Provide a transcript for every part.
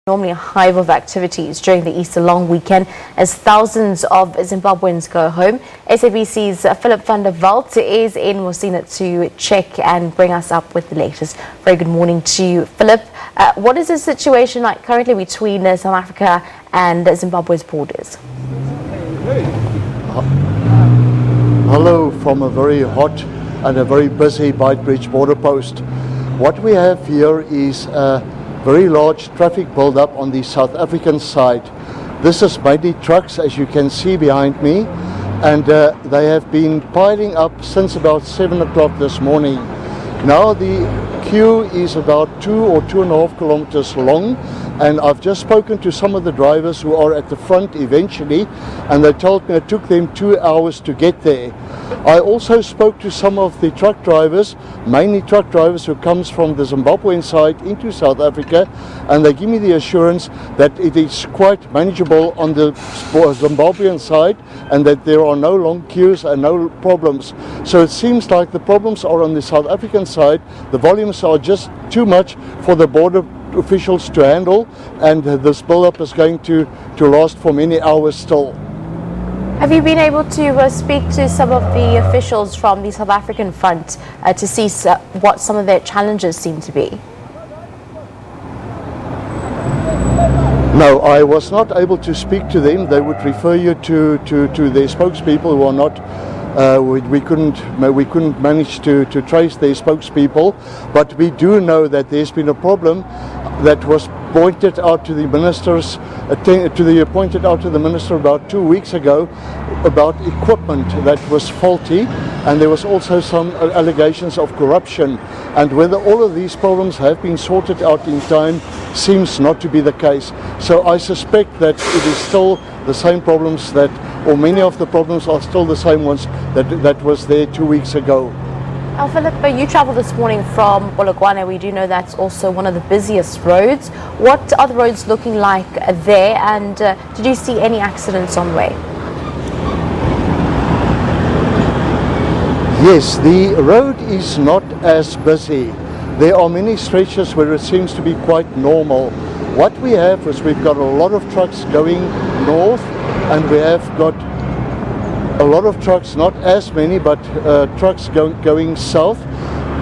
Normally a hive of activities during the Easter long weekend as thousands of Zimbabweans go home. SABC's Philip van der Walt is in Musina to check and bring us up with the latest. Very good morning to you, Philip. What is the situation like currently between South Africa and Zimbabwe's borders? Hello from a very hot and a very busy Beitbridge border post. What we have here is very large traffic build-up on the South African side. This is mainly trucks, as you can see behind me, and they have been piling up since about 7 o'clock this morning. Now the queue is about 2 or 2.5 kilometers long, and I've just spoken to some of the drivers who are at the front eventually, and they told me it took them 2 hours to get there. I also spoke to some of the truck drivers, mainly truck drivers who comes from the Zimbabwean side into South Africa, and they give me the assurance that it is quite manageable on the Zimbabwean side and that there are no long queues and no problems. So it seems like the problems are on the South African side. The volumes are just too much for the border officials to handle, and this build-up is going to last for many hours still. Have you been able to speak to some of the officials from the South African front to see what some of their challenges seem to be? No, I was not able to speak to them. They would refer you to their spokespeople who are not. We couldn't manage to trace their spokespeople, but we do know that there's been a problem that was pointed out to the ministers, pointed out to the minister about 2 weeks ago about equipment that was faulty, and there was also some allegations of corruption. And whether all of these problems have been sorted out in time seems not to be the case. So I suspect that it is still the same problems that, or many of the problems are still the same ones that was there 2 weeks ago. Philip, you travelled this morning from Polokwane. We do know that's also one of the busiest roads. What are the roads looking like there, and did you see any accidents on the way? Yes, the road is not as busy. There are many stretches where it seems to be quite normal. What we have is we've got a lot of trucks going north, and we have got a lot of trucks, not as many, but trucks going south.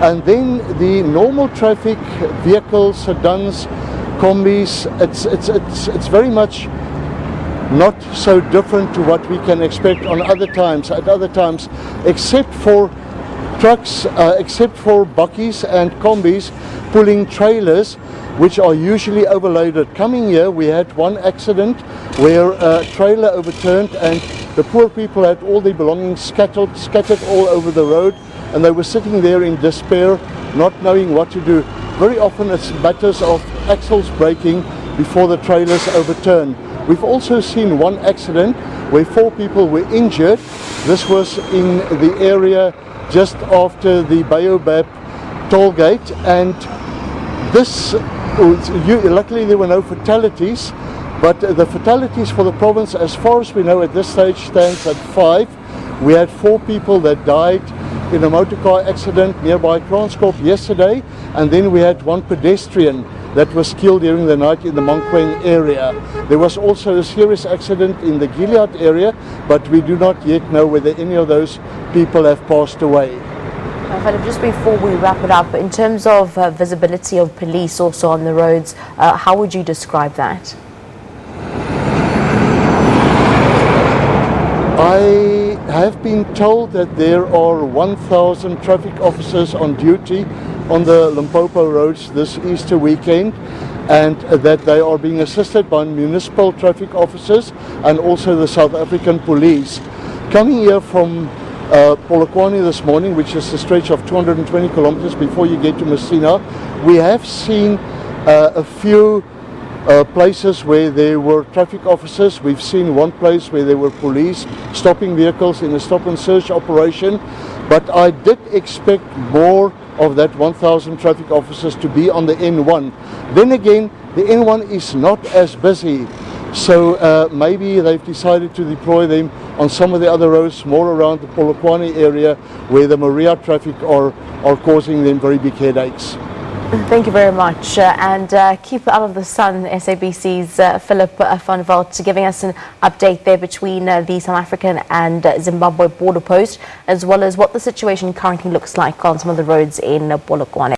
And then the normal traffic, vehicles, sedans, combis, it's very much not so different to what we can expect at other times, except for trucks, except for bakkies and combis pulling trailers, which are usually overloaded. Coming here, we had one accident where a trailer overturned and the poor people had all their belongings scattered all over the road, and they were sitting there in despair, not knowing what to do. Very often it's matters of axles breaking before the trailers overturn. We've also seen one accident where 4 people were injured. This was in the area just after the Baobab toll gate, and this, luckily there were no fatalities, but the fatalities for the province, as far as we know at this stage, stands at 5. We had 4 people that died in a motor car accident nearby Transcorp yesterday, and then we had 1 pedestrian that was killed during the night in the Mankweng area. There was also a serious accident in the Gilead area, but we do not yet know whether any of those people have passed away. Philip, just before we wrap it up, in terms of visibility of police also on the roads, how would you describe that? I have been told that there are 1,000 traffic officers on duty on the Limpopo roads this Easter weekend, and that they are being assisted by municipal traffic officers and also the South African police. Coming here from Polokwane this morning, which is a stretch of 220 kilometers before you get to Musina, we have seen a few places where there were traffic officers. We've seen one place where there were police stopping vehicles in a stop and search operation, but I did expect more of that 1,000 traffic officers to be on the N1. Then again, the N1 is not as busy, so maybe they've decided to deploy them on some of the other roads more around the Polokwane area where the Maria traffic are causing them very big headaches. Thank you very much. And keep out of the sun, SABC's Philip van Valt, giving us an update there between the South African and Zimbabwe border post, as well as what the situation currently looks like on some of the roads in Polokwane.